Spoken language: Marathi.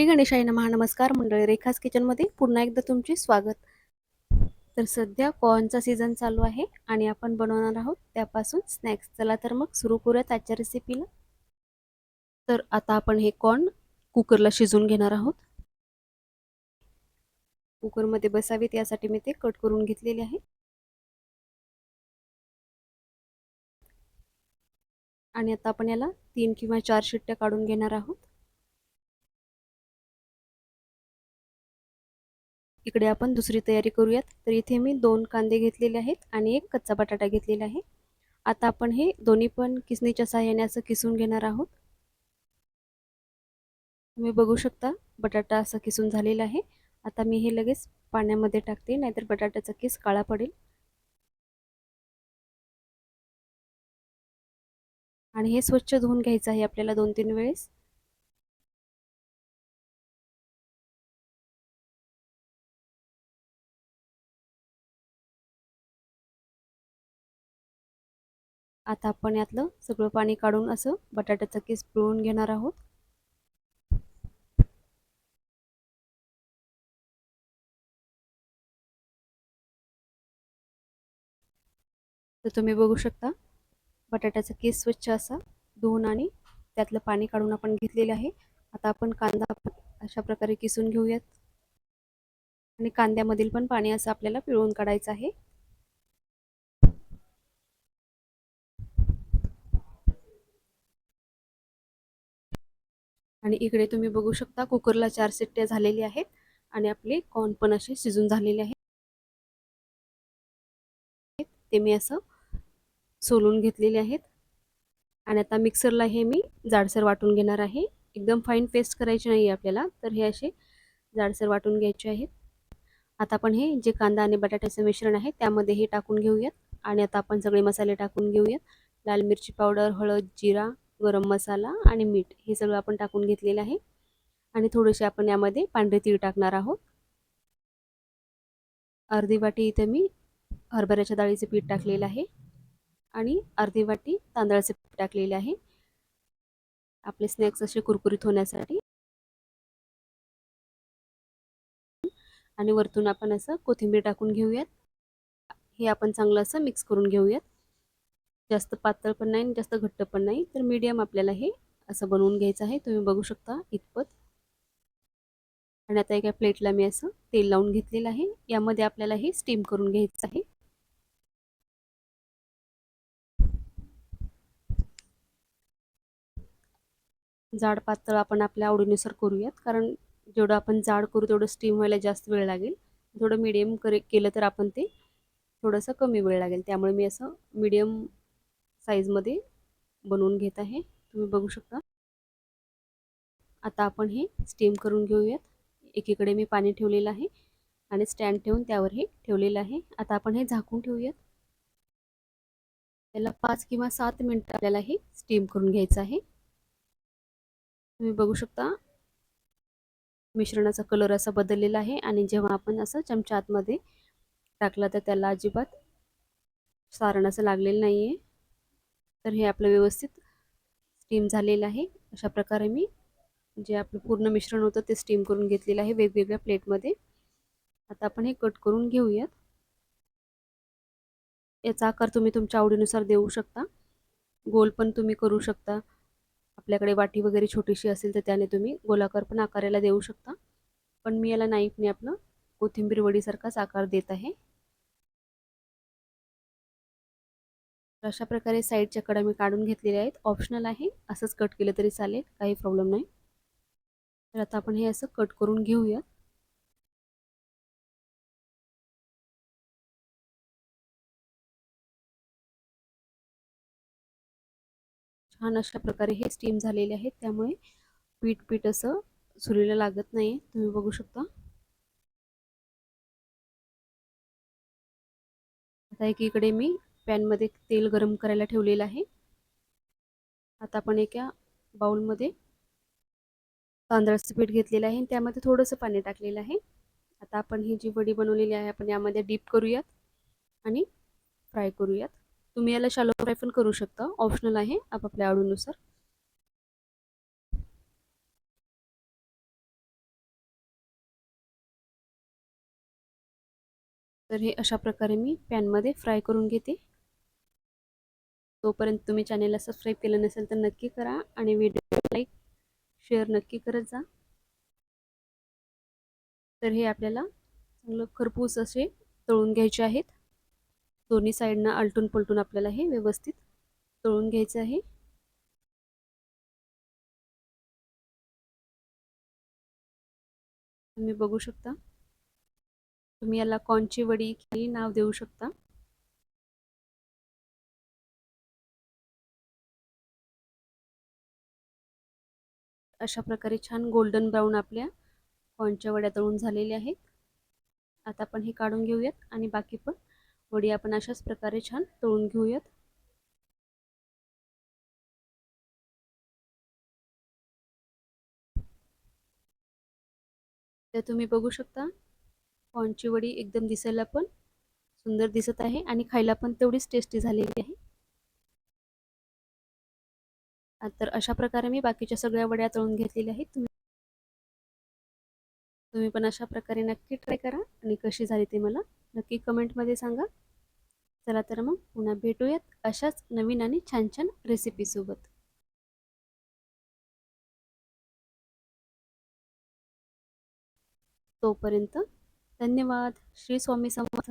श्री गणेशाय नमः. नमस्कार मंडळी, रेखास किचनमध्ये पुन्हा एकदा तुमचे स्वागत. तर सध्या कॉर्नचा सीझन चालू आहे आणि आपण बनवणार आहोत त्यापासून स्नॅक्स. चला तर मग सुरू करूयात आजच्या रेसिपीला. तर आता आपण हे कॉर्न कुकरला शिजवून घेणार आहोत. कुकरमध्ये बसावेत यासाठी मी ते कट करून घेतलेले आहे. आणि आता आपण याला 3 किंवा 4 शिट्ट्या काढून घेणार आहोत. इकडे आपण दुसरी तयारी करूयात. तर इथे मी 2 कांदे घेतलेले आहेत आणि एक कच्चा बटाटा घेतलेला आहे. आता आपण हे दोन्ही पण किसणीच्या सहाय्याने असं किसून घेणार आहोत. तुम्ही बघू शकता बटाटा असा किसून झालेला आहे. आता मी हे लगेच पाण्यामध्ये टाकते, नाहीतर बटाट्याचा किस काळा पडेल. आणि हे स्वच्छ धुवून घ्यायचं आहे आपल्याला 2-3 वेळेस. आता आपण यातलं सगळं पाणी काढून असं बटाट्याचा किस पिळून घेणार आहोत. तर तुम्ही बघू शकता बटाट्याचा किस स्वच्छ असा धुवून आणि त्यातलं पाणी काढून आपण घेतलेलं आहे. आता आपण कांदा अशा प्रकारे किसून घेऊयात आणि कांद्यामधील पण पाणी असं आपल्याला पिळून काढायचं आहे. आणि इकडे तुम्ही बघू शकता कुकरला 4 शिट्ट्या झालेल्या आहेत आणि आपले कॉर्न पण असे शिजून झालेले आहेत. ते मी असं सोलून घेतलेले आहेत. आणि आता मिक्सरला हे मी जाडसर वाटून घेणार आहे. एकदम फाईन पेस्ट करायची नाही आहे आपल्याला, तर हे असे जाडसर वाटून घ्यायचे आहेत. आता आपण हे जे कांदा आणि बटाट्याचं मिश्रण आहे त्यामध्ये हे टाकून घेऊयात. आणि आता आपण सगळे मसाले टाकून घेऊयात. लाल मिरची पावडर, हळद, जिरा, गरम मसाला आणि मीठ हे सगळं आपण टाकून घेतलेलं आहे. आणि थोडेसे आपण यामध्ये पांढरे तीळ टाकणार आहोत. अर्धी वाटी इथे मी हरभऱ्याच्या डाळीचे पीठ टाकलेलं आहे आणि अर्धी वाटी तांदळाचे पीठ टाकलेले आहे आपले स्नॅक्स असे कुरकुरीत होण्यासाठी. आणि वरतून आपण असं कोथिंबीर टाकून घेऊयात. हे आपण चांगलं असं मिक्स करून घेऊयात. जास्त पातळ पण नाही, जास्त घट्ट पण नाही, तर मीडियम आपल्याला हे असं बनवून घ्यायचं आहे. तुम्ही बघू शकता इतपत. आणि आता एका प्लेटला मी असं तेल लावून घेतलेलं आहे. यामध्ये आपल्याला हे स्टीम करून घ्यायचं आहे. जाड पातळ आपण आपल्या आवडीनुसार करूयात, कारण जेवढं आपण जाड करू तेवढं स्टीम व्हायला जास्त वेळ लागेल. थोडं मीडियम केलं तर आपण ते थोडंसं कमी वेळ लागेल. त्यामुळे मी असं मीडियम साईजमध्ये बनवून घेत आहे. तुम्ही बघू शकता. आता आपण हे स्टीम करून घेऊयात. एकीकडे मी पाणी ठेवलेलं आहे आणि स्टँड ठेवून त्यावर हे ठेवलेलं आहे. आता आपण हे झाकून ठेवूयात. त्याला 5 किंवा 7 मिनिटं आपल्याला हे स्टीम करून घ्यायचं आहे. तुम्ही बघू शकता मिश्रणाचा कलर असा बदललेला आहे आणि जेव्हा आपण असं चमचा आतमध्ये टाकला तर त्याला अजिबात सारण असं लागलेलं नाही आहे. तर हे आपलं व्यवस्थित स्टीम झालेलं आहे. अशा प्रकारे मी जे आपलं पूर्ण मिश्रण होतं ते स्टीम करून घेतलेलं आहे वेगवेगळ्या प्लेटमध्ये. आता आपण हे कट करून घेऊयात. याचा आकार तुम्ही तुमच्या आवडीनुसार देऊ शकता. गोल पण तुम्ही करू शकता. आपल्याकडे वाटी वगैरे छोटीशी असेल तर त्याने तुम्ही गोलाकार पण आकाराला देऊ शकता. पण मी याला नाईफने आपलं कोथिंबीर वडीसारखाच आकार देत आहे. अशा प्रकारे साईडच्या कडा मी काढून घेतलेल्या आहेत. ऑप्शनल आहे, असंच कट केलं तरी चालेल, काही प्रॉब्लेम नाही. तर आता आपण हे असं कट करून घेऊया. छान अशा प्रकारे हे स्टीम झालेले आहेत, त्यामुळे पीठ पीठ असं सुरीला लागत नाही. तुम्ही बघू शकता. आता एकीकडे मी पॅनमध्ये तेल गरम करायला ठेवलेलं आहे. आता आपण एका बाउलमध्ये तांदळाचं पीठ घेतलेलं आहे, त्यामध्ये थोडंसं पाणी टाकलेलं आहे. आता आपण ही जी वडी बनवलेली आहे आपण यामध्ये डीप करूयात आणि फ्राय करूयात. तुम्ही याला शॅलो फ्राय पण करू शकता, ऑप्शनल आहे, आपापल्या आवडीनुसार. तर हे अशा प्रकारे मी पॅनमध्ये फ्राय करून घेते. तोपर्यंत तुम्ही चॅनेलला सबस्क्राईब केलं नसेल तर नक्की करा आणि व्हिडिओ लाईक शेअर नक्की करत जा. तर हे आपल्याला चांगलं खरपूस असे तळून घ्यायचे आहेत. दोन्ही साईडनं आलटून पलटून आपल्याला हे व्यवस्थित तळून घ्यायचं आहे. तुम्ही बघू शकता. तुम्ही याला कॉर्नची वडी काही नाव देऊ शकता. अशा प्रकारे छान गोल्डन ब्राऊन आपल्या कॉर्नच्या वड्या तळून झालेल्या आहेत. आता आपण हे काढून घेऊयात आणि बाकी पण वडी आपण अशाच प्रकारे छान तळून घेऊयात. तर तुम्ही बघू शकता कॉर्नची वडी एकदम दिसायला पण सुंदर दिसत आहे आणि खायला पण तेवढीच टेस्टी झालेली आहे. तर अशा प्रकारे मी बाकीच्या सगळ्या वड्या तळून घेतलेल्या आहेत. तुम्ही पण अशा प्रकारे नक्की ट्राय करा आणि कशी झाली ते मला नक्की कमेंटमध्ये सांगा. चला तर मग पुन्हा भेटूयात अशाच नवीन आणि छान छान रेसिपीसोबत. तोपर्यंत धन्यवाद. श्री स्वामी समर्थ.